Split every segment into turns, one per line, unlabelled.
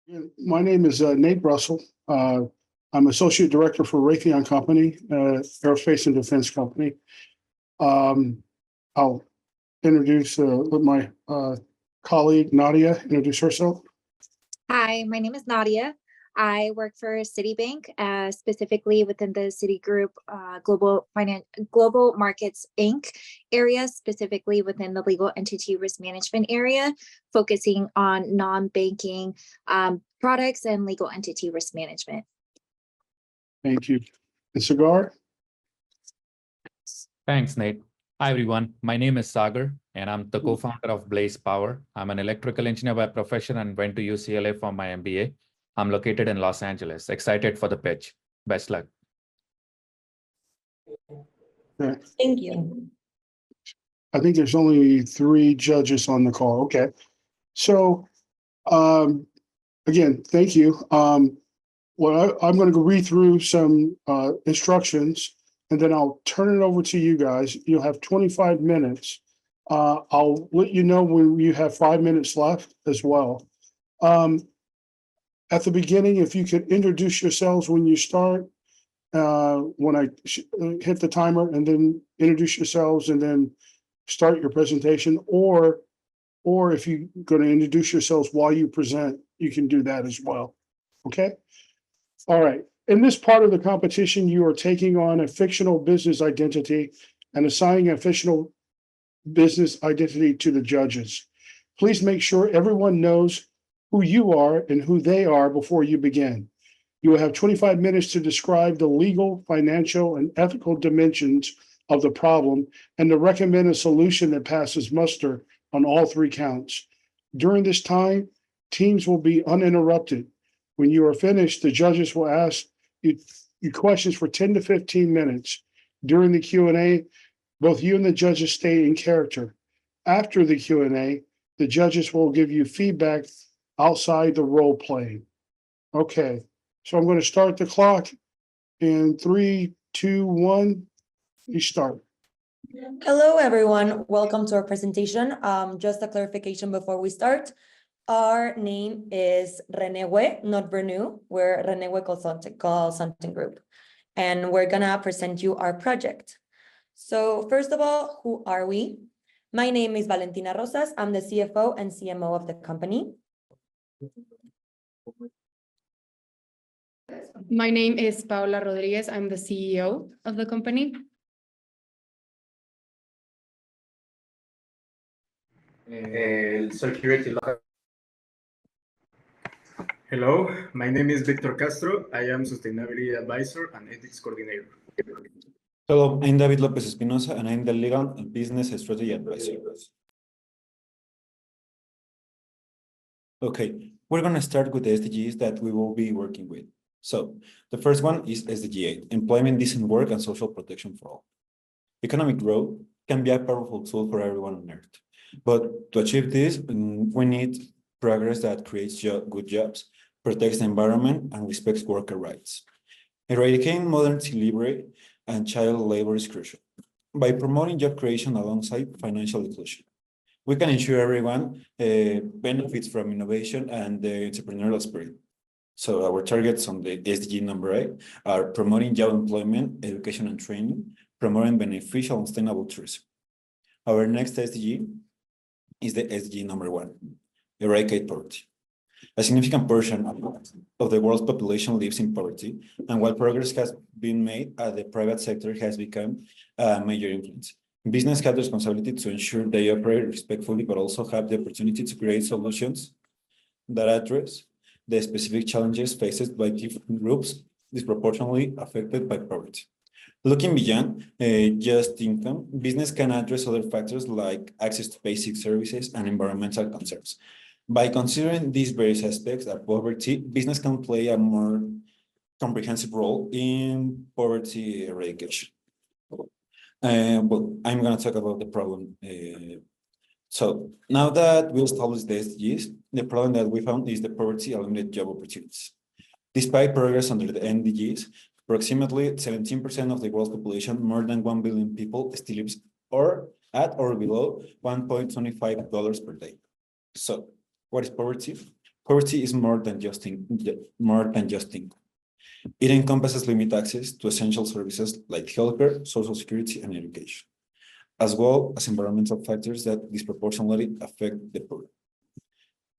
My name is Nate Russell. I'm Associate Director for Raytheon Company, Aerospace and Defense Company. I'll introduce let my colleague Nadia introduce herself.
Hi, my name is Nadia. I work for Citibank, specifically within the Citigroup Global Markets Inc. area, specifically within the legal entity risk management area, focusing on non-banking products and legal entity risk management.
Thank you. And Sagar?
Thanks, Nate. Hi, everyone. My name is Sagar, and I'm the co-founder of Blaze Power. I'm an electrical engineer by profession and went to UCLA for my MBA. I'm located in Los Angeles. Excited for the pitch. Best luck.
Okay.
Thank you.
I think there's only 3 judges on the call. Okay. So, again, thank you. Well, I'm going to read through some instructions, and then I'll turn it over to you guys. You'll have 25 minutes. I'll let you know when you have 5 minutes left as well. At the beginning, if you could introduce yourselves when you start, when I hit the timer, and then introduce yourselves and then start your presentation, or if you're going to introduce yourselves while you present, you can do that as well. Okay? All right. In this part of the competition, you are taking on a fictional business identity and assigning a fictional business identity to the judges. Please make sure everyone knows who you are and who they are before you begin. You will have 25 minutes to describe the legal, financial, and ethical dimensions of the problem and to recommend a solution that passes muster on all 3 counts. During this time, teams will be uninterrupted. When you are finished, the judges will ask you questions for 10 to 15 minutes. During the Q&A, both you and the judges stay in character. After the Q&A, the judges will give you feedback outside the role playing. Okay, so I'm going to start the clock in 3, 2, 1. You start.
Hello, everyone. Welcome to our presentation. Just a clarification before we start. Our name is Renewe, not Renewe. We're Renewe Consulting Group, and we're gonna present you our project. So first of all, who are we? My name is Valentina Rosas. I'm the CFO and CMO of the company.
My name is Paula Rodriguez. I'm the CEO of the company.
Security. Hello, my name is Victor Castro. I am Sustainability Advisor and Ethics Coordinator.
Hello, I'm David Lopez Espinosa, and I'm the Legal and Business Strategy Advisor. Okay, we're going to start with the SDGs that we will be working with. So, the first one is SDG 8, Employment, Decent Work, and Social Protection for All. Economic growth can be a powerful tool for everyone on Earth. But to achieve this, we need progress that creates good jobs, protects the environment, and respects worker rights. Eradicating modern slavery and child labor is crucial. By promoting job creation alongside financial inclusion, we can ensure everyone benefits from innovation and the entrepreneurial spirit. So our targets on the SDG number 8 are promoting job employment, education and training, promoting beneficial and sustainable tourism. Our next SDG is the SDG number 1, eradicate poverty. A significant portion of the world's population lives in poverty, and while progress has been made, the private sector has become a major influence. Business have the responsibility to ensure they operate respectfully, but also have the opportunity to create solutions that address the specific challenges faced by different groups disproportionately affected by poverty. Looking beyond just income, business can address other factors like access to basic services and environmental concerns. By considering these various aspects of poverty, business can play a more comprehensive role in poverty eradication. Well, I'm going to talk about the problem. So now that we established the SDGs, the problem that we found is the poverty and limited job opportunities. Despite progress under the NDGs, approximately 17% of the world's population, more than 1 billion people, still lives at or below $1.25 per day. So what is poverty? Poverty is more than just income. It encompasses limited access to essential services like healthcare, social security, and education, as well as environmental factors that disproportionately affect the poor.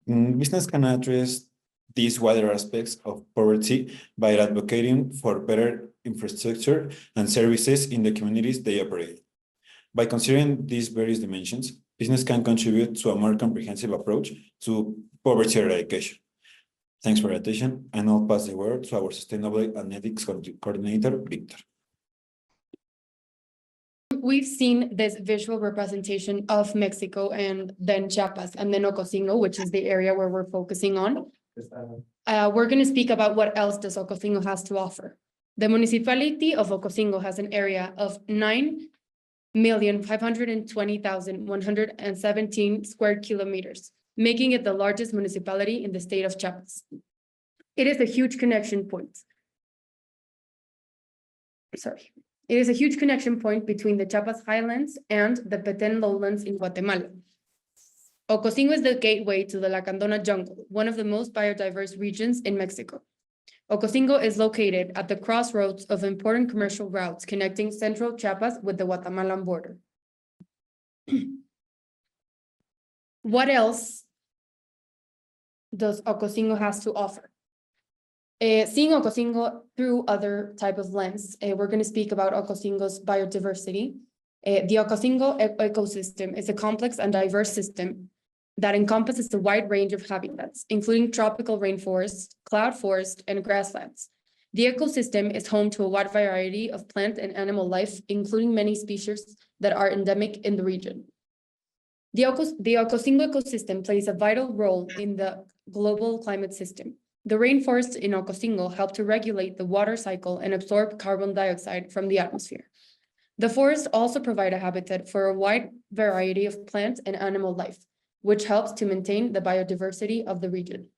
Business can address these wider aspects of poverty by advocating for better infrastructure and services in the communities they operate. By considering these various dimensions, business can contribute to a more comprehensive approach to poverty eradication. Thanks for your attention, and I'll pass the word to our Sustainability and Ethics Coordinator, Victor.
We've seen this visual representation of Mexico and then Chiapas and then Ocosingo, which is the area where we're focusing on. We're going to speak about what else does Ocosingo has to offer. The municipality of Ocosingo has an area of 9,520,117 square kilometers, making it the largest municipality in the state of Chiapas. It is a huge connection point. It is a huge connection point between the Chiapas highlands and the Petén lowlands in Guatemala. Ocosingo is the gateway to the Lacandona jungle, one of the most biodiverse regions in Mexico. Ocosingo is located at the crossroads of important commercial routes connecting central Chiapas with the Guatemalan border. What else does Ocosingo has to offer? Seeing Ocosingo through other type of lens, we're going to speak about Ocosingo's biodiversity. The Ocosingo ecosystem is a complex and diverse system that encompasses a wide range of habitats, including tropical rainforests, cloud forest, and grasslands. The ecosystem is home to a wide variety of plant and animal life, including many species that are endemic in the region. The Ocosingo ecosystem plays a vital role in the global climate system. The rainforests in Ocosingo help to regulate the water cycle and absorb carbon dioxide from the atmosphere. The forests also provide a habitat for a wide variety of plant and animal life, which helps to maintain the biodiversity of the region.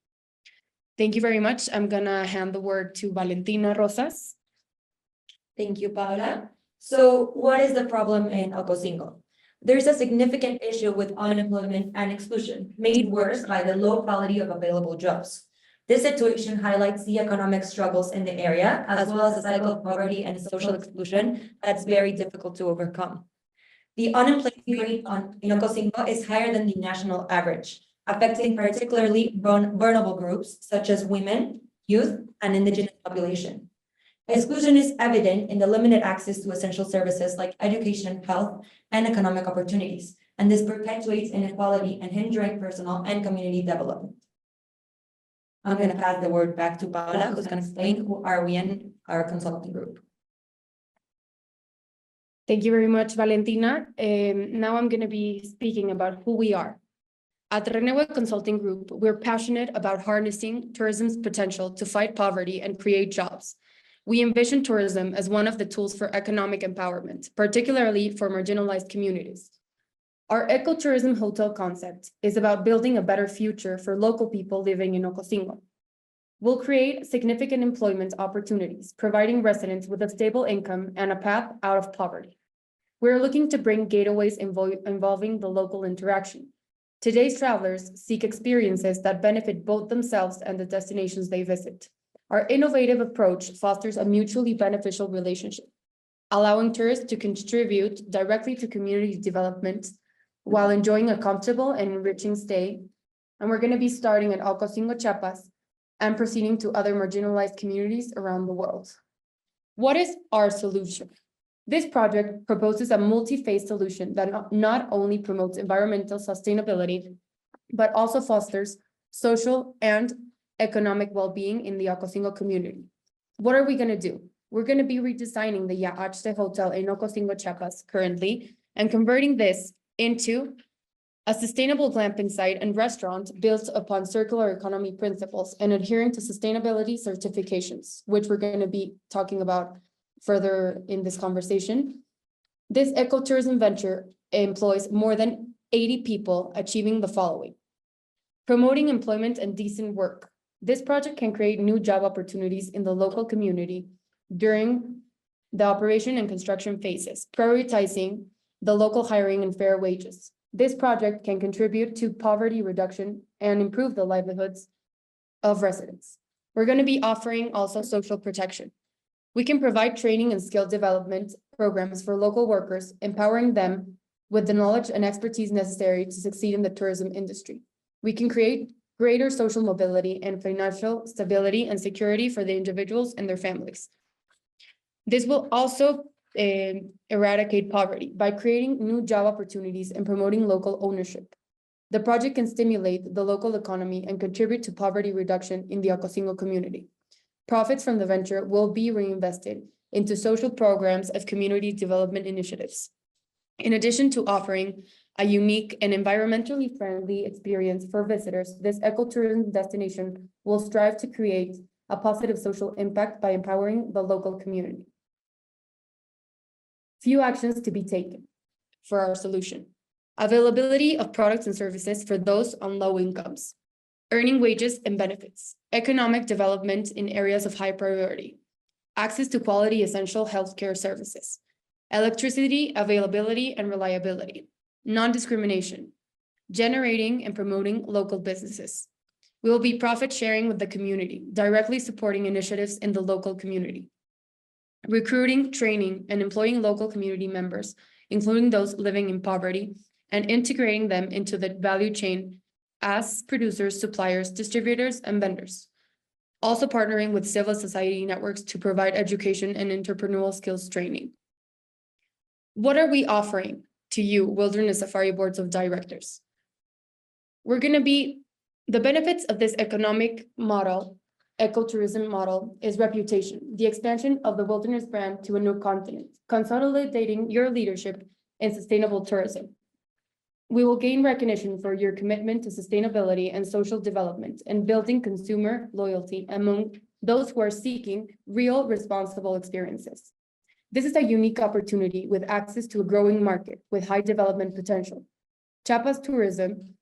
Thank you very much. I'm gonna hand the word to Valentina Rosas.
Thank you, Paula. So what is the problem in Ocosingo? There's a significant issue with unemployment and exclusion, made worse by the low quality of available jobs. This situation highlights the economic struggles in the area, as well as a cycle of poverty and social exclusion that's very difficult to overcome. The unemployment rate in Ocosingo is higher than the national average, affecting particularly vulnerable groups such as women, youth, and indigenous population. Exclusion is evident in the limited access to essential services like education, health, and economic opportunities, and this perpetuates inequality and hindering personal and community development. I'm going to pass the word back to Paula, who's going to explain who are we in our consulting group.
Thank you very much, Valentina. Now I'm going to be speaking about who we are. At the Renewe Consulting Group, we're passionate about harnessing tourism's potential to fight poverty and create jobs. We envision tourism as one of the tools for economic empowerment, particularly for marginalized communities. Our ecotourism hotel concept is about building a better future for local people living in Ocosingo. We'll create significant employment opportunities, providing residents with a stable income and a path out of poverty. We're looking to bring gateways involving the local interaction. Today's travelers seek experiences that benefit both themselves and the destinations they visit. Our innovative approach fosters a mutually beneficial relationship, allowing tourists to contribute directly to community development while enjoying a comfortable and enriching stay. And we're going to be starting at Ocosingo, Chiapas, and proceeding to other marginalized communities around the world. What is our solution? This project proposes a multi-phase solution that not only promotes environmental sustainability, but also fosters social and economic well-being in the Ocosingo community. What are we going to do? We're going to be redesigning the Yaachte Hotel in Ocosingo, Chiapas currently, and converting this into a sustainable glamping site and restaurant built upon circular economy principles and adhering to sustainability certifications, which we're going to be talking about further in this conversation. This ecotourism venture employs more than 80 people, achieving the following: promoting employment and decent work. This project can create new job opportunities in the local community during the operation and construction phases, prioritizing the local hiring and fair wages. This project can contribute to poverty reduction and improve the livelihoods of residents. We're going to be offering also social protection. We can provide training and skill development programs for local workers, empowering them with the knowledge and expertise necessary to succeed in the tourism industry. We can create greater social mobility and financial stability and security for the individuals and their families. This will also eradicate poverty by creating new job opportunities and promoting local ownership. The project can stimulate the local economy and contribute to poverty reduction in the Ocosingo community. Profits from the venture will be reinvested into social programs of community development initiatives. In addition to offering a unique and environmentally friendly experience for visitors, this ecotourism destination will strive to create a positive social impact by empowering the local community. Few actions to be taken for our solution. Availability of products and services for those on low incomes. Earning wages and benefits. Economic development in areas of high priority. Access to quality essential healthcare services. Electricity availability and reliability. Non-discrimination. Generating and promoting local businesses. We will be profit sharing with the community, directly supporting initiatives in the local community. Recruiting, training, and employing local community members, including those living in poverty, and integrating them into the value chain as producers, suppliers, distributors, and vendors. Also partnering with civil society networks to provide education and entrepreneurial skills training. What are we offering to you, Wilderness Safari Boards of Directors? The benefits of this economic model, ecotourism model, is reputation, the expansion of the wilderness brand to a new continent, consolidating your leadership in sustainable tourism. We will gain recognition for your commitment to sustainability and social development and building consumer loyalty among those who are seeking real responsible experiences. This is a unique opportunity with access to a growing market with high development potential. Chiapas tourism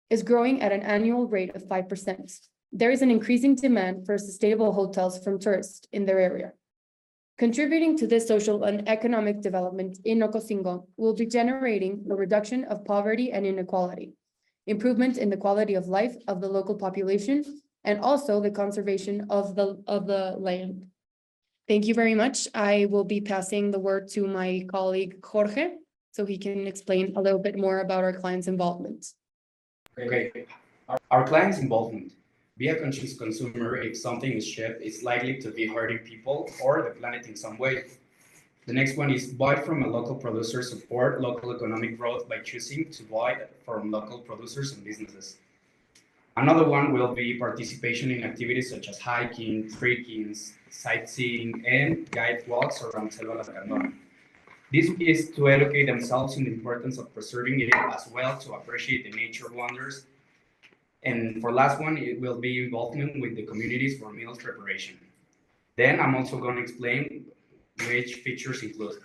is growing at an annual rate of 5%. There is an increasing demand for sustainable hotels from tourists in their area. Contributing to this social and economic development in Ocosingo will be generating the reduction of poverty and inequality, improvement in the quality of life of the local population, and also the conservation of the land. Thank you very much. I will be passing the word to my colleague Jorge, so he can explain a little bit more about our clients' involvement.
Okay, our clients' involvement. Be a conscious consumer. If something is shipped, it's likely to be hurting people or the planet in some way. The next one is buy from a local producer, support local economic growth by choosing to buy from local producers and businesses. Another one will be participation in activities such as hiking, trekking, sightseeing, and guide walks around Selva La Candona. This is to educate themselves in the importance of preserving it as well to appreciate the nature wonders. And for last one, it will be involvement with the communities for meals preparation. Then I'm also going to explain which features include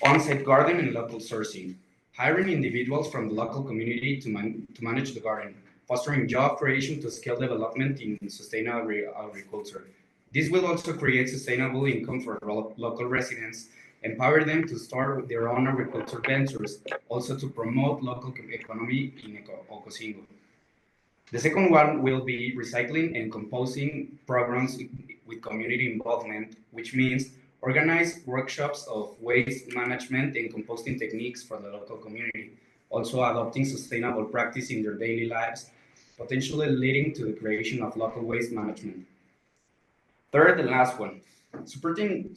on-site garden and local sourcing, hiring individuals from the local community to manage the garden, fostering job creation to skill development in sustainable agriculture. This will also create sustainable income for local residents, empower them to start their own agriculture ventures, also to promote local economy in Ocosingo. The second one will be recycling and composting programs with community involvement, which means organize workshops of waste management and composting techniques for the local community, also adopting sustainable practice in their daily lives, potentially leading to the creation of local waste management. Third and last one, supporting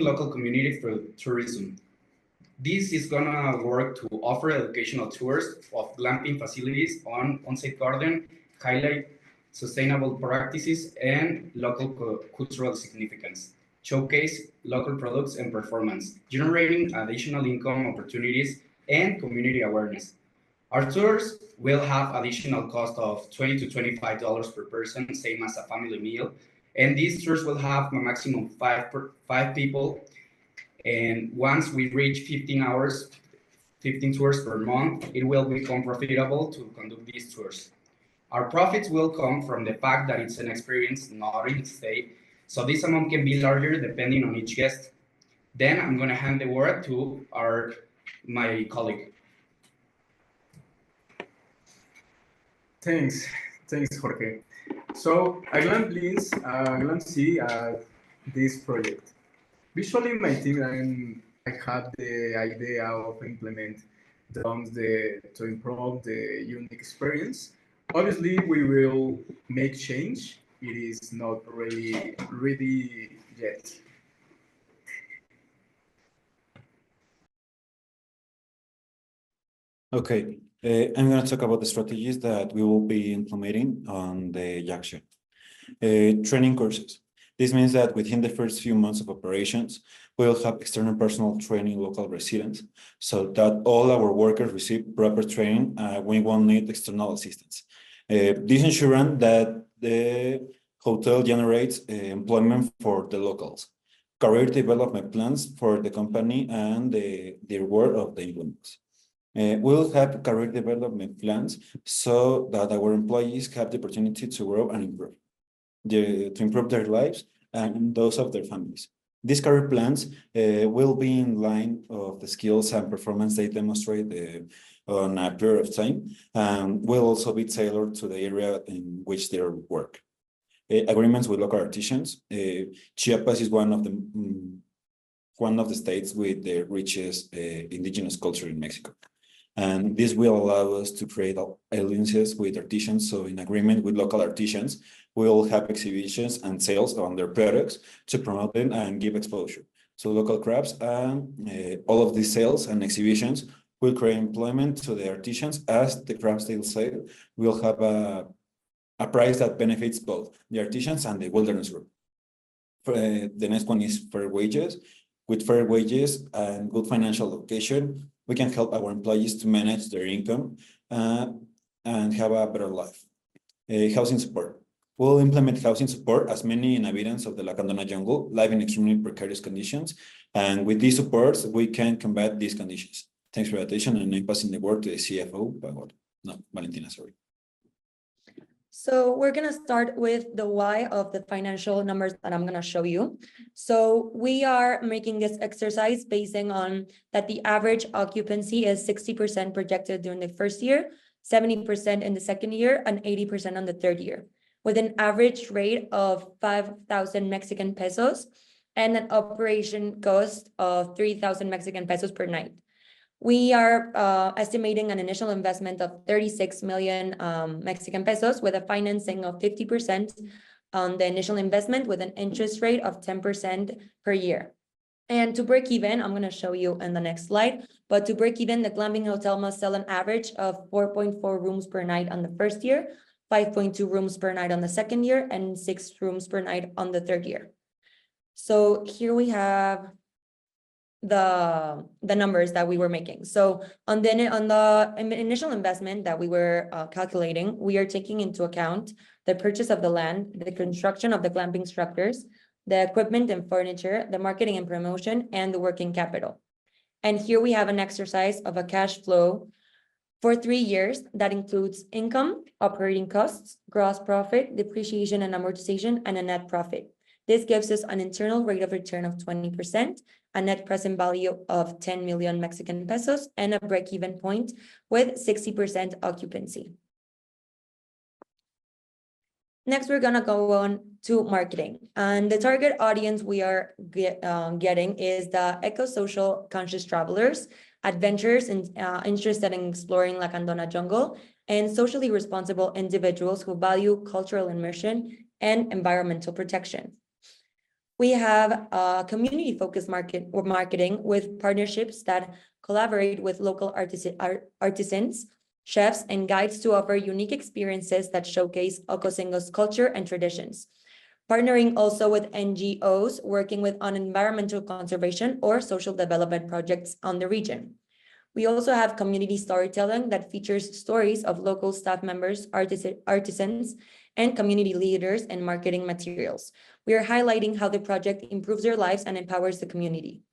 local community through tourism. This is gonna work to offer educational tours of glamping facilities on-site garden, highlight sustainable practices and local cultural significance, showcase local products and performance, generating additional income opportunities and community awareness. Our tours will have additional cost of $20 to $25 per person, same as a family meal. And these tours will have a maximum of five people. And once we reach 15 tours per month, it will become profitable to conduct these tours. Our profits will come from the fact that it's an experience, not in stay. So this amount can be larger depending on each guest. Then I'm going to hand the word to my colleague.
Thanks. Thanks, Jorge. So a glance see at this project. Visually, my team I have the idea of implement to improve the unique experience. Obviously, we will make change. It is not really ready yet.
Okay, I'm going to talk about the strategies that we will be implementing on the action. Training courses. This means that within the first few months of operations, we will have external personal training local residents so that all our workers receive proper training. We won't need external assistance. This ensures that the hotel generates employment for the locals, career development plans for the company, and the reward of the employees. We'll have career development plans so that our employees have the opportunity to grow and improve, to improve their lives and those of their families. These career plans will be in line of the skills and performance they demonstrate on a period of time, and will also be tailored to the area in which they work. Agreements with local artisans. Chiapas is one of the states with the richest indigenous culture in Mexico. And this will allow us to create alliances with artisans. So in agreement with local artisans, we'll have exhibitions and sales on their products to promote them and give exposure. So local crafts and all of these sales and exhibitions will create employment to the artisans, as the crafts they sell will have a price that benefits both the artisans and the wilderness group. The next one is fair wages. With fair wages and good financial allocation, we can help our employees to manage their income and have a better life. Housing support. We'll implement housing support as many inhabitants of the Lacandona jungle live in extremely precarious conditions. And with these supports, we can combat these conditions. Thanks for your attention, and I'm passing the word to the CFO, Valentina, sorry.
So we're going to start with the why of the financial numbers that I'm going to show you. So we are making this exercise basing on that the average occupancy is 60% projected during the first year, 70% in the second year, and 80% on the third year, with an average rate of 5,000 Mexican pesos and an operation cost of 3,000 Mexican pesos per night. We are estimating an initial investment of 36 million Mexican pesos with a financing of 50% on the initial investment with an interest rate of 10% per year. And to break even, I'm going to show you in the next slide, but to break even, the glamping hotel must sell an average of 4.4 rooms per night on the first year, 5.2 rooms per night on the second year, and 6 rooms per night on the third year. So here we have the numbers that we were making. So on the initial investment that we were calculating, we are taking into account the purchase of the land, the construction of the glamping structures, the equipment and furniture, the marketing and promotion, and the working capital. And here we have an exercise of a cash flow for 3 years that includes income, operating costs, gross profit, depreciation and amortization, and a net profit. This gives us an internal rate of return of 20%, a net present value of 10 million Mexican pesos, and a break-even point with 60% occupancy. Next, we're gonna go on to marketing. And the target audience we are getting is the eco-social conscious travelers, adventurers interested in exploring Lacandona jungle, and socially responsible individuals who value cultural immersion and environmental protection. We have a community-focused marketing with partnerships that collaborate with local artisans, chefs, and guides to offer unique experiences that showcase Ocosingo's culture and traditions. Partnering also with NGOs working on environmental conservation or social development projects on the region. We also have community storytelling that features stories of local staff members, artisans, and community leaders and marketing materials. We are highlighting how the project improves their lives and empowers the community.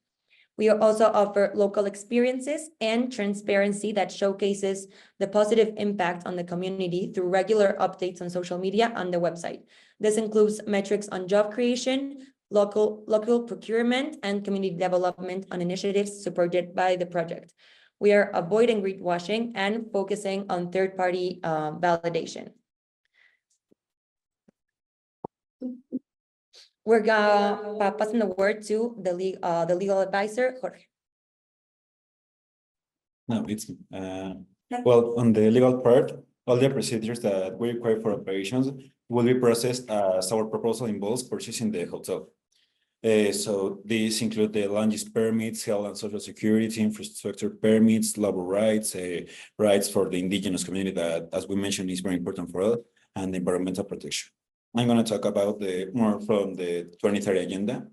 We also offer local experiences and transparency that showcases the positive impact on the community through regular updates on social media and the website. This includes metrics on job creation, local procurement, and community development on initiatives supported by the project. We are avoiding greenwashing and focusing on third-party validation. We're passing the word to the legal advisor, Jorge.
No, it's, well, on the legal part, all the procedures that we require for operations will be processed as our proposal involves purchasing the hotel. So these include the land use permits, health and social security, infrastructure permits, labor rights, rights for the indigenous community that, as we mentioned, is very important for us, and environmental protection. I'm going to talk about the more from the 2030 agenda.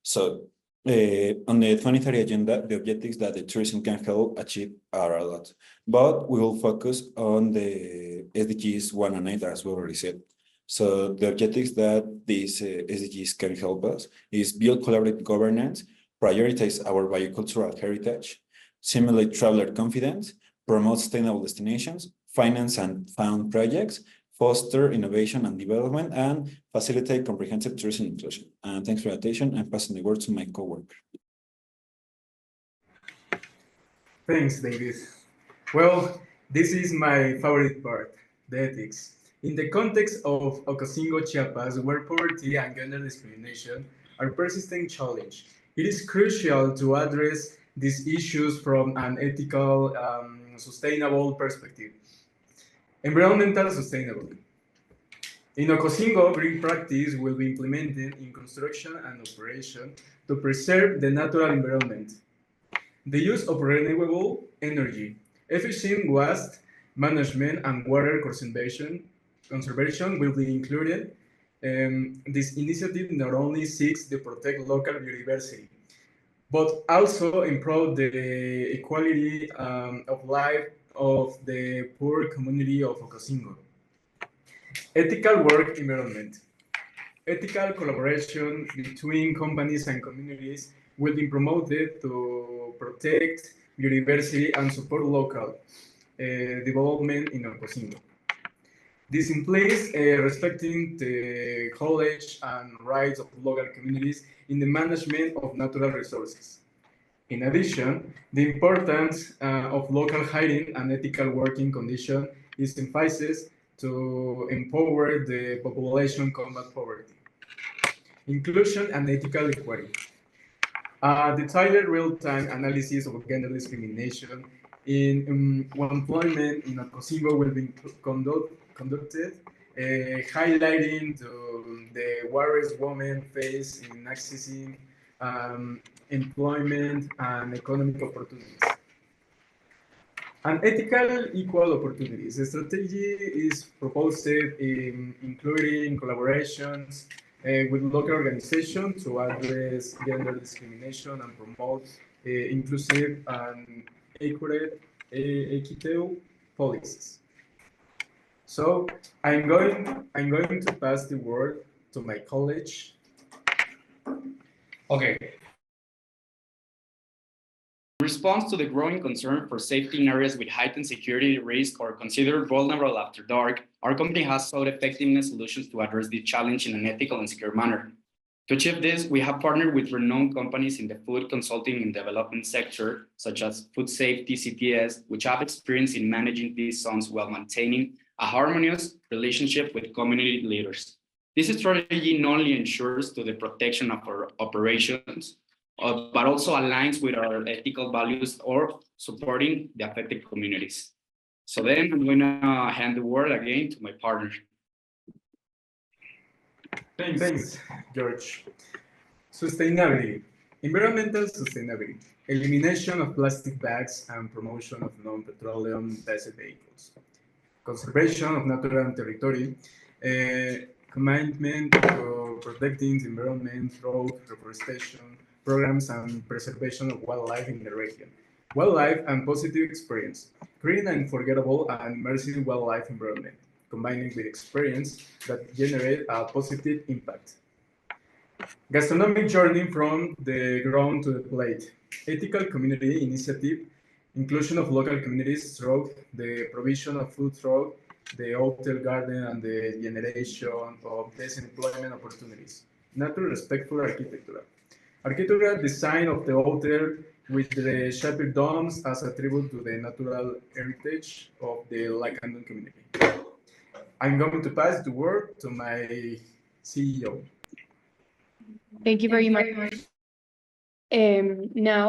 So on the 2030 agenda, the objectives that the tourism can help achieve are a lot, but we will focus on the SDGs 1 and 8, as we already said. So the objectives that these SDGs can help us is build collaborative governance, prioritize our biocultural heritage, simulate traveler confidence, promote sustainable destinations, finance and fund projects, foster innovation and development, and facilitate comprehensive tourism inclusion. And thanks for your attention. I'm passing the word to my coworker.
Thanks, David. Well, this is my favorite part, the ethics. In the context of Ocosingo, Chiapas, where poverty and gender discrimination are persistent challenge, it is crucial to address these issues from an ethical, sustainable perspective. Environmental sustainability. In Ocosingo, green practice will be implemented in construction and operation to preserve the natural environment. The use of renewable energy, efficient waste management, and water conservation will be included. This initiative not only seeks to protect local biodiversity, but also improve the equality of life of the poor community of Ocosingo. Ethical work environment. Ethical collaboration between companies and communities will be promoted to protect biodiversity and support local development in Ocosingo. This implies respecting the knowledge and rights of local communities in the management of natural resources. In addition, the importance of local hiring and ethical working conditions is emphasized to empower the population combat poverty. Inclusion and ethical equity. Detailed real-time analysis of gender discrimination in employment in Ocosingo will be conducted, highlighting the worries women face in accessing employment and economic opportunities. And ethical equal opportunities. The strategy is proposed in including collaborations with local organizations to address gender discrimination and promote inclusive and equitable policies. So I'm going to pass the word to my colleague.
Okay. In response to the growing concern for safety in areas with heightened security risk or considered vulnerable after dark, our company has sought effectiveness solutions to address this challenge in an ethical and secure manner. To achieve this, we have partnered with renowned companies in the food consulting and development sector, such as Food Safety CTS, which have experience in managing these zones while maintaining a harmonious relationship with community leaders. This strategy not only ensures to the protection of our operations, but also aligns with our ethical values or supporting the affected communities. So then I'm going to hand the word again to my partner.
Thanks, George. Sustainability. Environmental sustainability. Elimination of plastic bags and promotion of non-petroleum-based vehicles. Conservation of natural territory. Commitment to protecting the environment through reforestation programs and preservation of wildlife in the region. Wildlife and positive experience. Creating an unforgettable and immersive wildlife environment, combining with experience that generate a positive impact. Gastronomic journey from the ground to the plate. Ethical community initiative. Inclusion of local communities through the provision of food through the hotel garden and the generation of decent employment opportunities. Natural respectful architecture. Architectural design of the hotel with the shaped domes as a tribute to the natural heritage of the Lacandon community. I'm going to pass the word to my CEO.
Thank you very much. Now,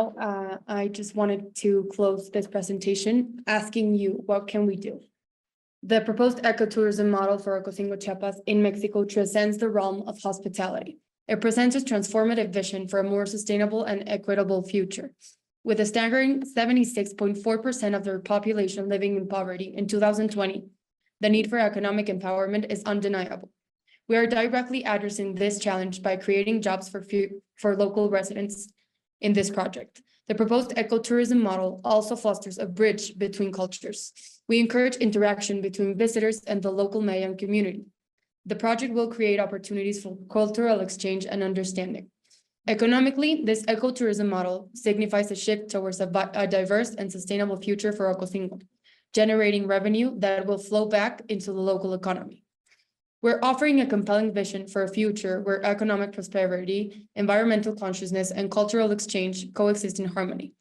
I just wanted to close this presentation asking you, what can we do? The proposed ecotourism model for Ocosingo, Chiapas in Mexico transcends the realm of hospitality. It presents a transformative vision for a more sustainable and equitable future. With a staggering 76.4% of their population living in poverty in 2020, the need for economic empowerment is undeniable. We are directly addressing this challenge by creating jobs for local residents in this project. The proposed ecotourism model also fosters a bridge between cultures. We encourage interaction between visitors and the local Mayan community. The project will create opportunities for cultural exchange and understanding. Economically, this ecotourism model signifies a shift towards a diverse and sustainable future for Ocosingo, generating revenue that will flow back into the local economy. We're offering a compelling vision for a future where economic prosperity, environmental consciousness, and cultural exchange coexist in harmony.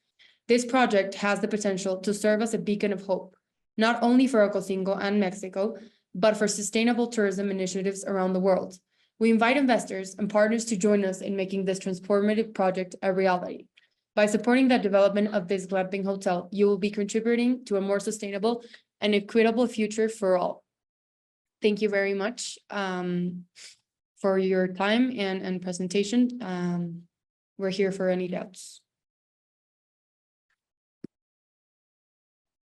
This project has the potential to serve as a beacon of hope, not only for Ocosingo and Mexico, but for sustainable tourism initiatives around the world. We invite investors and partners to join us in making this transformative project a reality. By supporting the development of this glamping hotel, you will be contributing to a more sustainable and equitable future for all. Thank you very much for your time and presentation. We're here for any doubts.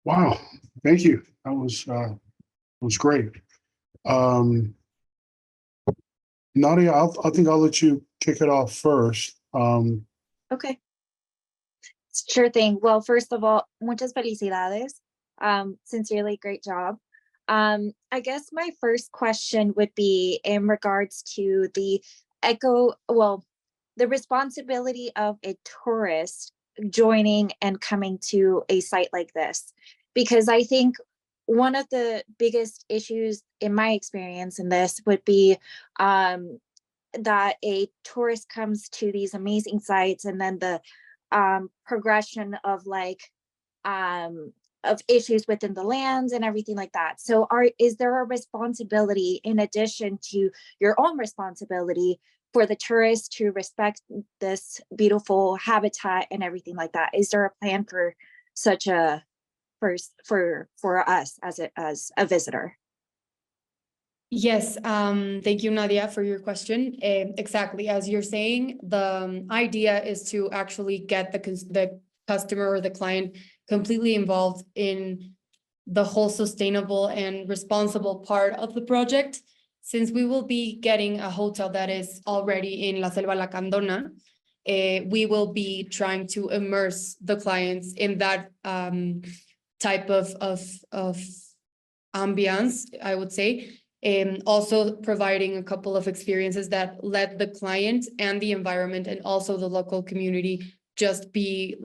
Wow, thank you. That was great. Nadia, I think I'll let you kick it off first.
Okay. Sure thing. Well, first of all, muchas felicidades. Sincerely, great job. I guess my first question would be in regards to the the responsibility of a tourist joining and coming to a site like this, because I think one of the biggest issues in my experience in this would be that a tourist comes to these amazing sites and then the progression of of issues within the lands and everything like that. So is there a responsibility in addition to your own responsibility for the tourists to respect this beautiful habitat and everything like that? Is there a plan for such a for us as a visitor?
Yes, thank you, Nadia, for your question. Exactly, as you're saying, the idea is to actually get the customer or the client completely involved in the whole sustainable and responsible part of the project. Since we will be getting a hotel that is already in La Selva Lacandona, we will be trying to immerse the clients in that type of ambiance, I would say. Also providing a couple of experiences that let the client and the environment and also the local community just be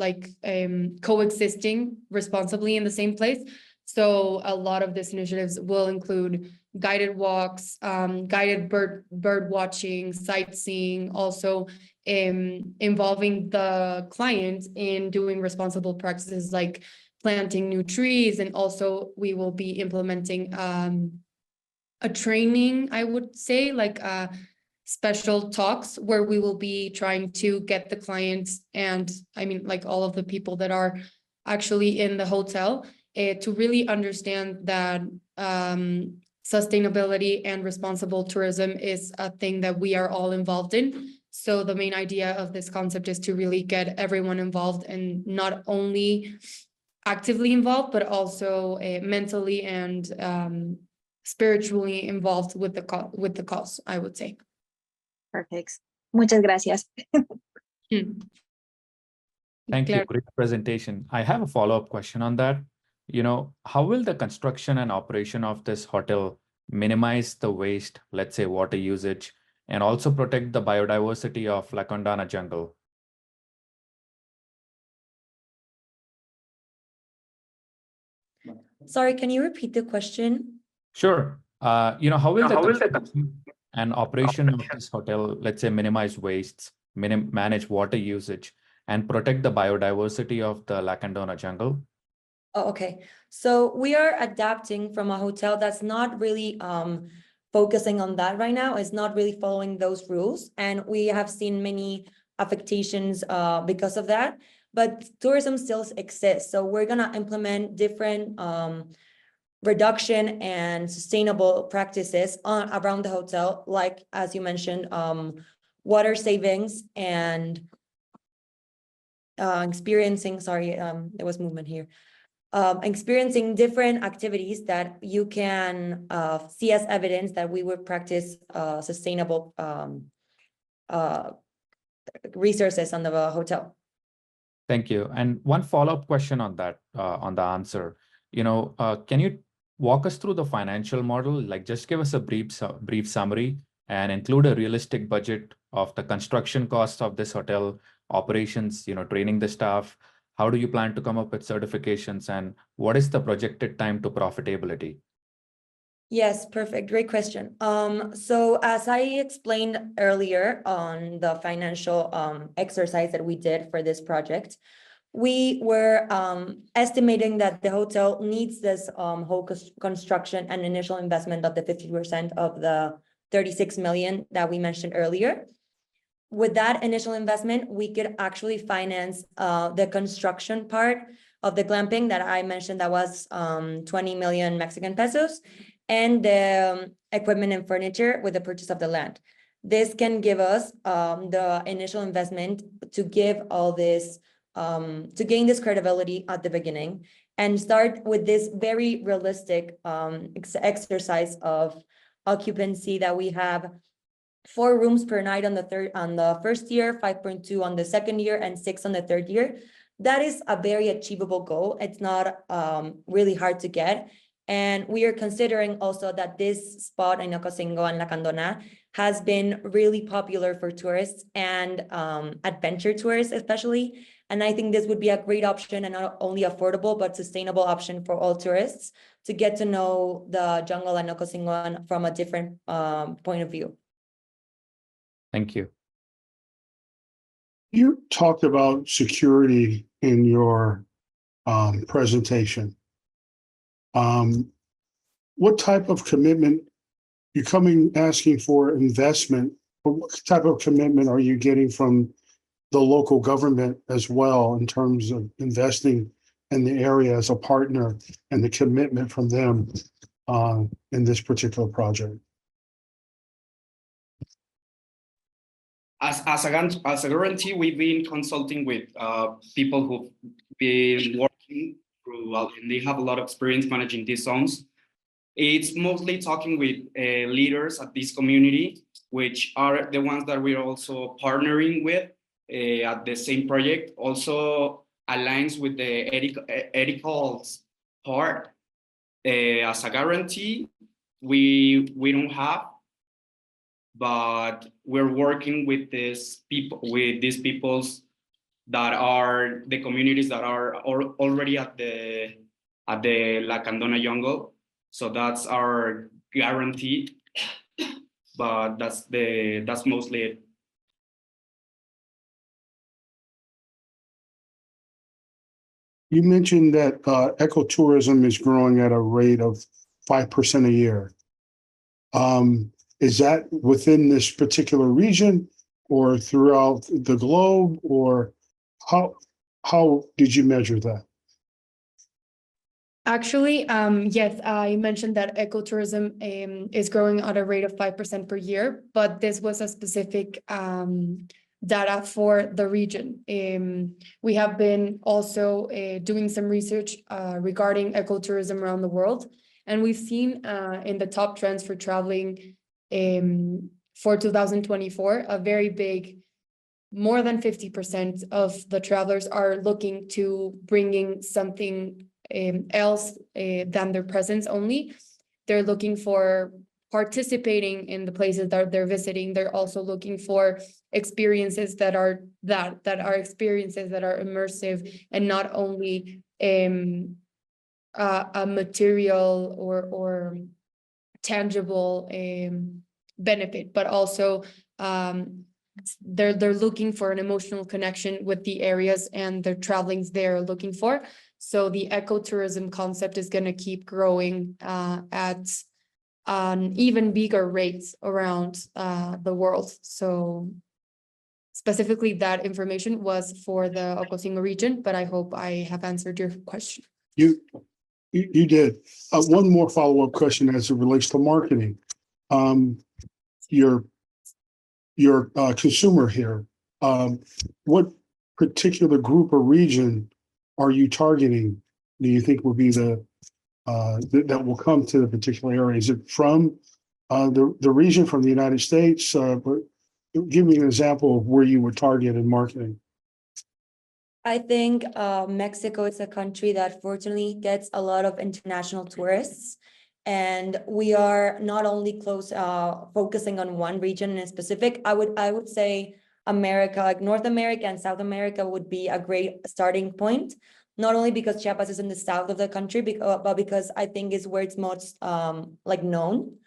coexisting responsibly in the same place. So a lot of these initiatives will include guided walks, guided bird watching, sightseeing, also involving the client in doing responsible practices like planting new trees. And also we will be implementing a training, I would say, special talks where we will be trying to get the clients and all of the people that are actually in the hotel to really understand that sustainability and responsible tourism is a thing that we are all involved in. So the main idea of this concept is to really get everyone involved, and not only actively involved, but also mentally and spiritually involved with the cause, I would say.
Perfect. Muchas gracias.
Thank you. Great presentation. I have a follow-up question on that. How will the construction and operation of this hotel minimize the waste, let's say water usage, and also protect the biodiversity of Lacandona jungle?
Sorry, can you repeat the question?
Sure. How will the construction and operation of this hotel, let's say, minimize wastes, manage water usage, and protect the biodiversity of the Lacandona jungle?
Oh, okay. So we are adapting from a hotel that's not really focusing on that right now. It's not really following those rules, and we have seen many affectations because of that. But tourism still exists, so we're gonna implement different reduction and sustainable practices around the hotel, like as you mentioned, water savings and experiencing, there was movement here. Experiencing different activities that you can see as evidence that we would practice sustainable resources on the hotel.
Thank you. And one follow-up question on that, on the answer. Can you walk us through the financial model? Like, just give us a brief summary and include a realistic budget of the construction costs of this hotel operations, training the staff. How do you plan to come up with certifications, and what is the projected time to profitability?
Yes, perfect. Great question. So as I explained earlier on the financial exercise that we did for this project, we were estimating that the hotel needs this whole construction and initial investment of the 50% of the 36 million that we mentioned earlier. With that initial investment, we could actually finance the construction part of the glamping that I mentioned that was 20 million Mexican pesos, and the equipment and furniture with the purchase of the land. This can give us the initial investment to give all this, to gain this credibility at the beginning and start with this very realistic exercise of occupancy that we have 4 rooms per night on the first year, 5.2 on the second year, and 6 on the third year. That is a very achievable goal. It's not really hard to get. And we are considering also that this spot in Ocosingo and La Candona has been really popular for tourists and adventure tourists especially. And I think this would be a great option, and not only affordable, but sustainable option for all tourists to get to know the jungle and Ocosingo from a different point of view.
Thank you.
You talked about security in your presentation. What type of commitment you're coming asking for investment? Or what type of commitment are you getting from the local government as well in terms of investing in the area as a partner, and the commitment from them in this particular project?
As a guarantee, we've been consulting with people who've been working throughout, and they have a lot of experience managing these zones. It's mostly talking with leaders at this community, which are the ones that we're also partnering with at the same project. Also aligns with the ethical part. As a guarantee, we don't have, but we're working with these peoples that are the communities that are already at the La Candona jungle. So that's our guarantee, but that's mostly it.
You mentioned that ecotourism is growing at a rate of 5% a year. Is that within this particular region or throughout the globe, or how did you measure that?
Actually, yes, I mentioned that ecotourism is growing at a rate of 5% per year, but this was a specific data for the region. We have been also doing some research regarding ecotourism around the world, and we've seen in the top trends for traveling for 2024, a very big, more than 50% of the travelers are looking to bringing something else than their presence only. They're looking for participating in the places that they're visiting. They're also looking for experiences that are experiences that are immersive, and not only a material or tangible benefit, but also they're looking for an emotional connection with the areas and the travelings they're looking for. So the ecotourism concept is going to keep growing at an even bigger rates around the world. So specifically that information was for the Ocosingo region, but I hope I have answered your question.
You did. One more follow-up question as it relates to marketing. Your consumer here, what particular group or region are you targeting? Do you think will be that will come to the particular area? Is it from the region, from the United States? But give me an example of where you would target in marketing.
I think Mexico is a country that fortunately gets a lot of international tourists. And we are not only focusing on one region in specific. I would say America, like North America and South America would be a great starting point. Not only because Chiapas is in the south of the country, but because I think is where it's most like known.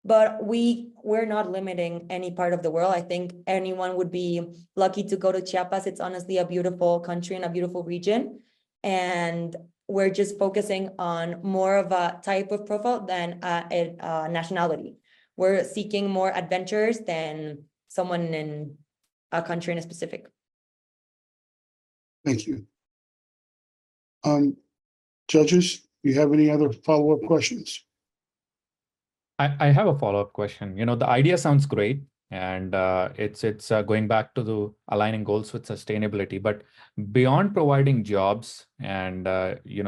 But we're not limiting any part of the world. I think anyone would be lucky to go to Chiapas. It's honestly a beautiful country and a beautiful region. And we're just focusing on more of a type of profile than a nationality. We're seeking more adventures than someone in a country in a specific.
Thank you. Judges, do you have any other follow-up questions?
I have a follow-up question. You know, the idea sounds great, and it's going back to the aligning goals with sustainability. But beyond providing jobs and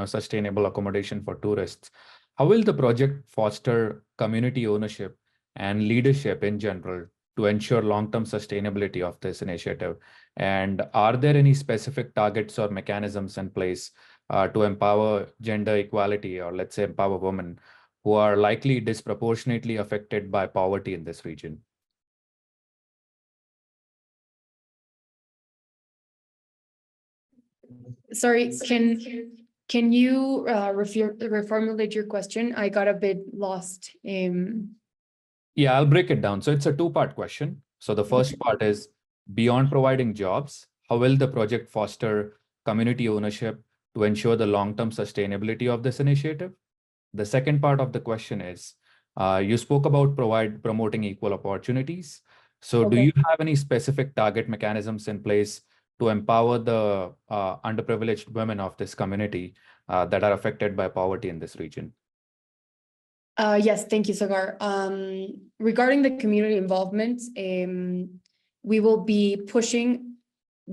sustainable accommodation for tourists, how will the project foster community ownership and leadership in general to ensure long-term sustainability of this initiative? And are there any specific targets or mechanisms in place to empower gender equality, or let's say empower women who are likely disproportionately affected by poverty in this region?
Sorry, can you reformulate your question? I got a bit lost.
Yeah, I'll break it down. So it's a two-part question. So the first part is, beyond providing jobs, how will the project foster community ownership to ensure the long-term sustainability of this initiative? The second part of the question is, you spoke about promoting equal opportunities. So do you have any specific target mechanisms in place to empower the underprivileged women of this community that are affected by poverty in this region?
Yes, thank you, Sagar. Regarding the community involvement, we will be pushing,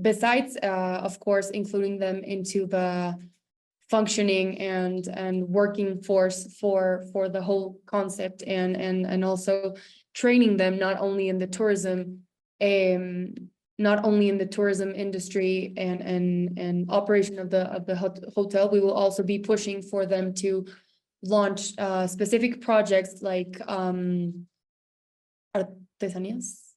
besides, of course, including them into the functioning and working force for the whole concept, and also training them not only in the tourism industry and operation of the hotel. We will also be pushing for them to launch specific projects like artesanías,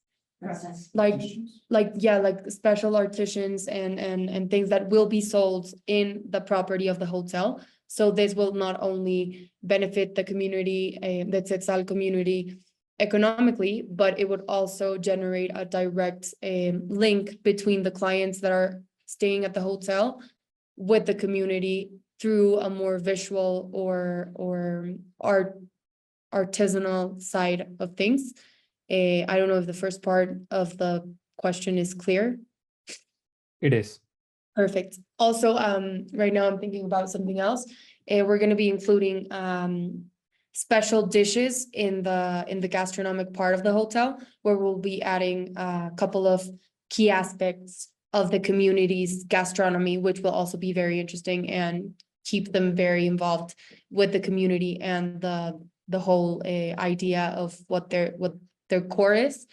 like special artisans and things that will be sold in the property of the hotel. So this will not only benefit the community, the Tzetzal community economically, but it would also generate a direct link between the clients that are staying at the hotel with the community through a more visual or artisanal side of things. I don't know if the first part of the question is clear.
It is.
Perfect. Also, right now I'm thinking about something else. We're going to be including special dishes in the gastronomic part of the hotel, where we'll be adding a couple of key aspects of the community's gastronomy, which will also be very interesting and keep them very involved with the community and the whole idea of what their core is.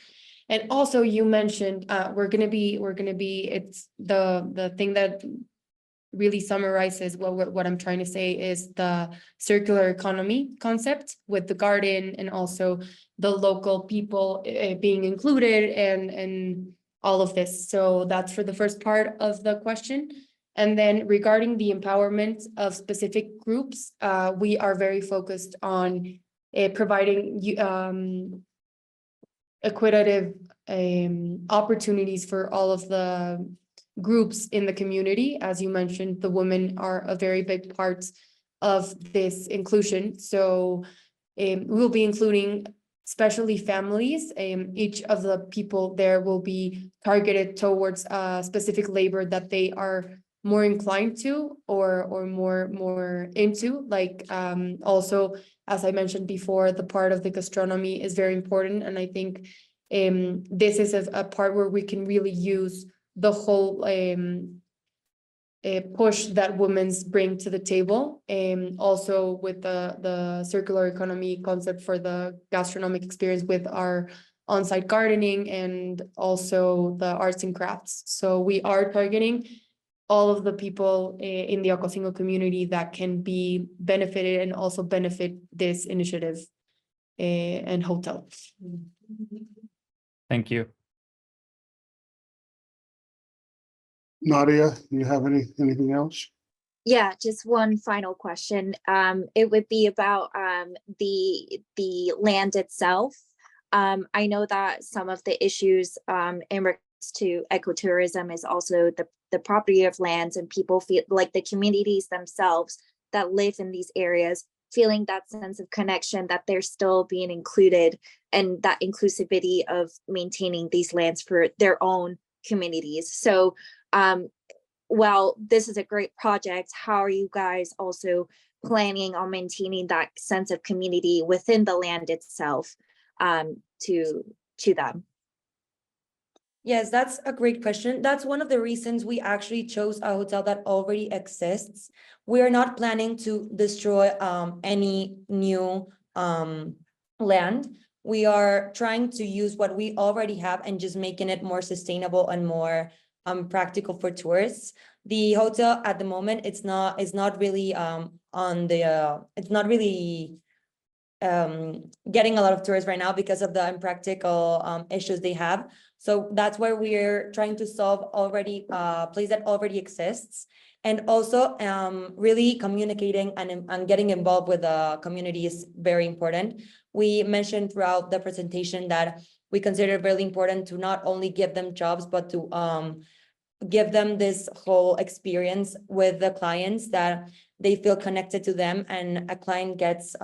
And also you mentioned we're gonna be it's the thing that really summarizes what I'm trying to say is the circular economy concept, with the garden and also the local people being included and all of this. So that's for the first part of the question. And then regarding the empowerment of specific groups, we are very focused on providing equitative opportunities for all of the groups in the community. As you mentioned, the women are a very big part of this inclusion. So We will be including especially families. Each of the people there will be targeted towards specific labor that they are more inclined to or more into. Like also, as I mentioned before, the part of the gastronomy is very important. And I think this is a part where we can really use the whole push that women's bring to the table. Also with the circular economy concept for the gastronomic experience with our on-site gardening and also the arts and crafts. So we are targeting all of the people in the Ocosingo community that can be benefited and also benefit this initiative and hotel.
Thank you.
Nadia, do you have anything else?
Yeah, just one final question. It would be about the land itself. I know that some of the issues in regards to ecotourism is also the property of lands, and people feel like the communities themselves that live in these areas feeling that sense of connection, that they're still being included, and that inclusivity of maintaining these lands for their own communities. So well, this is a great project. How are you guys also planning on maintaining that sense of community within the land itself to them?
Yes, that's a great question. That's one of the reasons we actually chose a hotel that already exists. We are not planning to destroy any new land. We are trying to use what we already have and just making it more sustainable and more practical for tourists. The hotel at the moment, it's not really getting a lot of tourists right now because of the impractical issues they have. So that's where we're trying to solve already a place that already exists, and also really communicating and getting involved with the community is very important. We mentioned throughout the presentation that we consider it really important to not only give them jobs, but to give them this whole experience with the clients, that they feel connected to them, and a client gets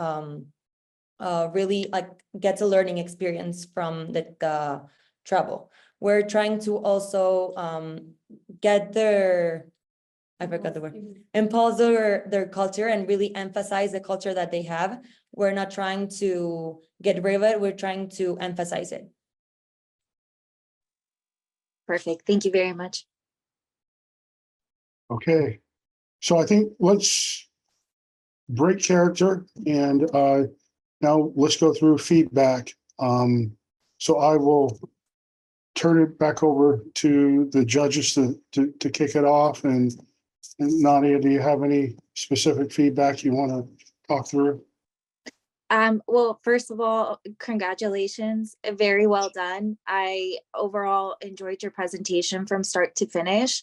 really gets a learning experience from the travel. We're trying to also get their, I forgot the word, impulse their culture and really emphasize the culture that they have. We're not trying to get rid of it, we're trying to emphasize it.
Perfect. Thank you very much.
Okay, so I think let's break character and now let's go through feedback. So I will turn it back over to the judges to kick it off. And Nadia, do you have any specific feedback you want to talk through?
Well, first of all, congratulations. Very well done. I overall enjoyed your presentation from start to finish.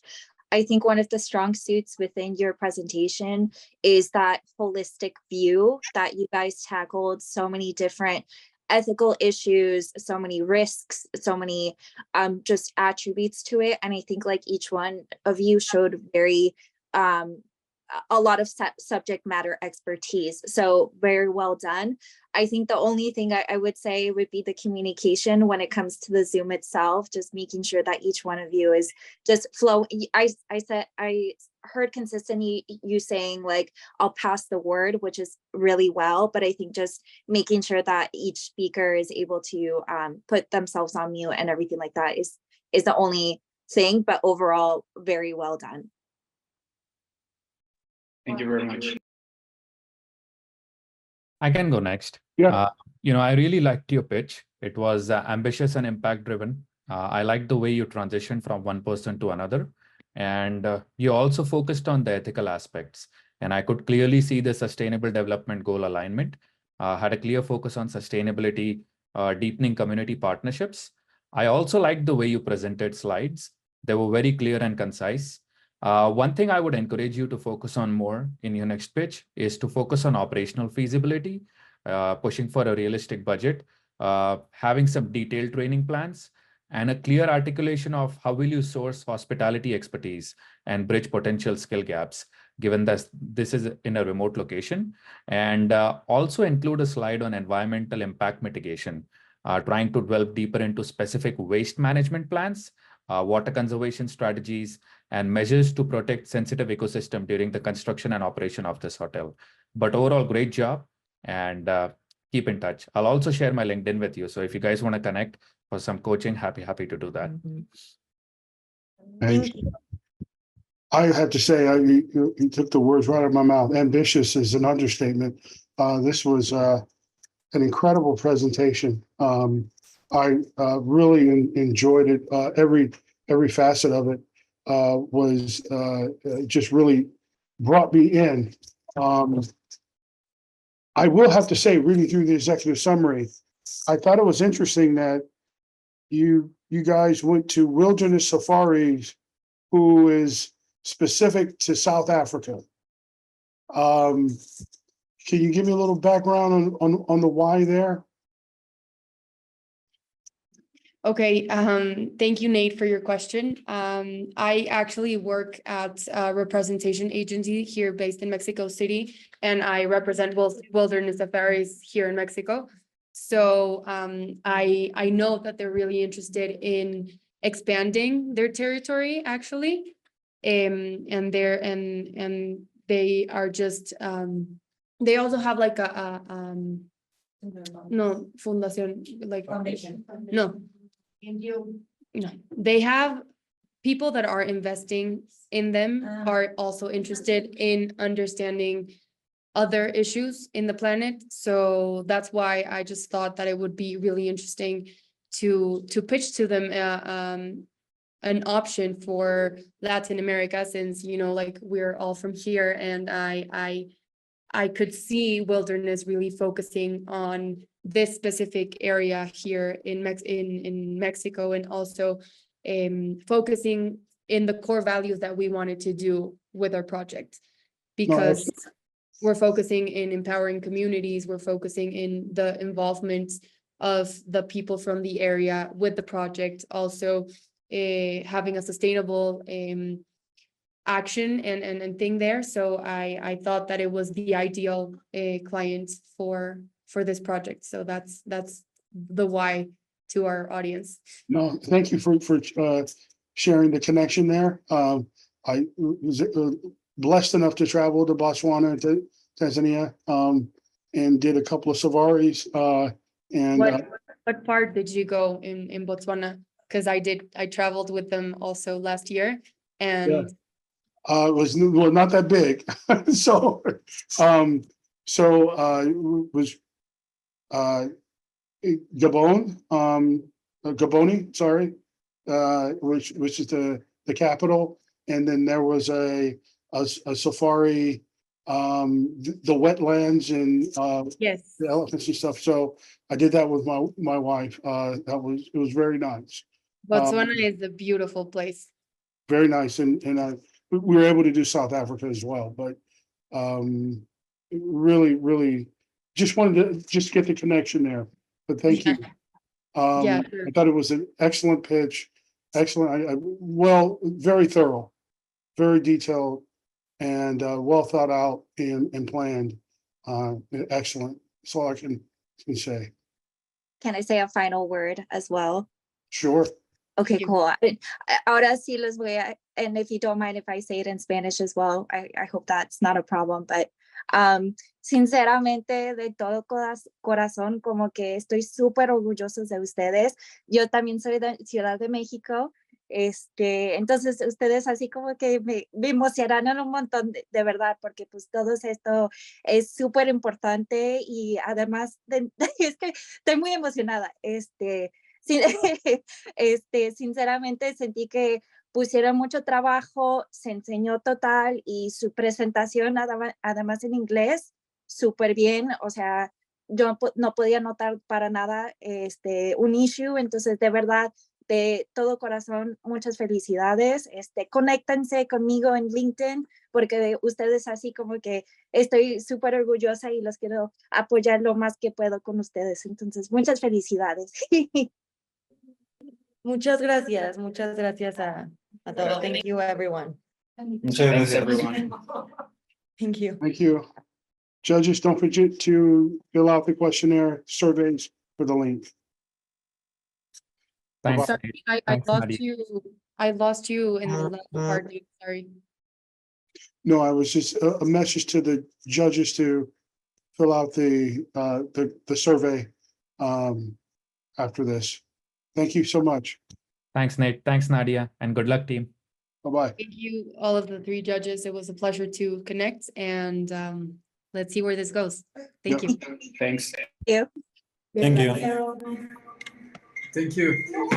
I think one of the strong suits within your presentation is that holistic view that you guys tackled so many different ethical issues, so many risks, so many just attributes to it. And I think like each one of you showed very a lot of subject matter expertise. So very well done. I think the only thing I would say would be the communication when it comes to the Zoom itself, just making sure that each one of you is just flow. I heard consistently you saying like, I'll pass the word, which is really well, but I think just making sure that each speaker is able to put themselves on mute and everything like that is the only thing, but overall, very well done.
Thank you very much.
I can go next.
Yeah.
I really liked your pitch. It was ambitious and impact driven. I liked the way you transitioned from one person to another. And you also focused on the ethical aspects. And I could clearly see the sustainable development goal alignment, had a clear focus on sustainability, deepening community partnerships. I also liked the way you presented slides. They were very clear and concise. One thing I would encourage you to focus on more in your next pitch is to focus on operational feasibility, pushing for a realistic budget, having some detailed training plans, and a clear articulation of how will you source hospitality expertise and bridge potential skill gaps. given that this is in a remote location. And also include a slide on environmental impact mitigation, trying to delve deeper into specific waste management plans, water conservation strategies, and measures to protect sensitive ecosystem during the construction and operation of this hotel. But overall, great job, and keep in touch. I'll also share my LinkedIn with you. So if you guys want to connect for some coaching, happy to do that.
Thank you.
I have to say, you took the words right out of my mouth. Ambitious is an understatement. This was an incredible presentation. I really enjoyed it. Every facet of it was just really brought me in. I will have to say, reading through the executive summary, I thought it was interesting that you guys went to Wilderness Safaris, who is specific to South Africa. Can you give me a little background on the why there?
Okay, thank you, Nate, for your question. I actually work at a representation agency here based in Mexico City, and I represent Wilderness Safaris here in Mexico. So I know that they're really interested in expanding their territory, actually, and they are just they also have like a no fundación, like foundation. No. No, they have people that are investing in them are also interested in understanding other issues in the planet. So that's why I just thought that it would be really interesting to pitch to them an option for Latin America, since, you know, like we're all from here, and I could see Wilderness really focusing on this specific area here in Mexico, and also focusing in the core values that we wanted to do with our project, because we're focusing in empowering communities, we're focusing in the involvement of the people from the area with the project, also having a sustainable action and thing there. So I thought that it was the ideal client for this project. So that's the why to our audience.
No, thank you for sharing the connection there. I was blessed enough to travel to Botswana, to Tanzania, and did a couple of safaris. And
what part did you go in Botswana? Because I traveled with them also last year, and
it was not that big. So was Gaboni, sorry, which is the capital, and then there was a safari, the wetlands and
yes,
the elephants and stuff. So I did that with my wife. It was very nice.
Botswana is a beautiful place.
Very nice, and we were able to do South Africa as well, but really just wanted to get the connection there. But thank you.
Yeah,
I thought it was an excellent pitch, excellent. Well, very thorough, very detailed, and well thought out and planned. Excellent. That's all I can say.
Can I say a final word as well?
Sure.
Okay, cool. Ahora sí les voy a, and if you don't mind if I say it in Spanish as well, I hope that's not a problem, but sinceramente, de todo corazón, como que estoy súper orgulloso de ustedes. Yo también soy de Ciudad de México. Entonces ustedes así como que me emocionaron un montón de verdad, porque pues todo esto es súper importante, y además es que estoy muy emocionada. Sinceramente sentí que pusieron mucho trabajo, se enseñó total, y su presentación además en inglés súper bien. O sea, yo no podía notar para nada un issue. Entonces, de verdad, de todo corazón, muchas felicidades. Conéctense conmigo en LinkedIn, porque de ustedes así como que estoy súper orgullosa y los quiero apoyar lo más que puedo con ustedes. Entonces, muchas felicidades.
Muchas gracias a todos. Thank you, everyone.
Muchas gracias, everyone.
Thank you.
Thank you. Judges, don't forget to fill out the questionnaire surveys for the link.
Thanks.
Sorry,
Nate.
I
Thanks,
lost
Nadia.
you. I lost you in the last part, Nate, sorry.
No, I was just a message to the judges to fill out the survey after this. Thank you so much.
Thanks, Nate. Thanks, Nadia, and good luck, team.
Bye-bye.
Thank you, all of the three judges. It was a pleasure to connect and let's see where this goes. Thank
Yep.
you.
Thanks.
Thank you.
Thank you.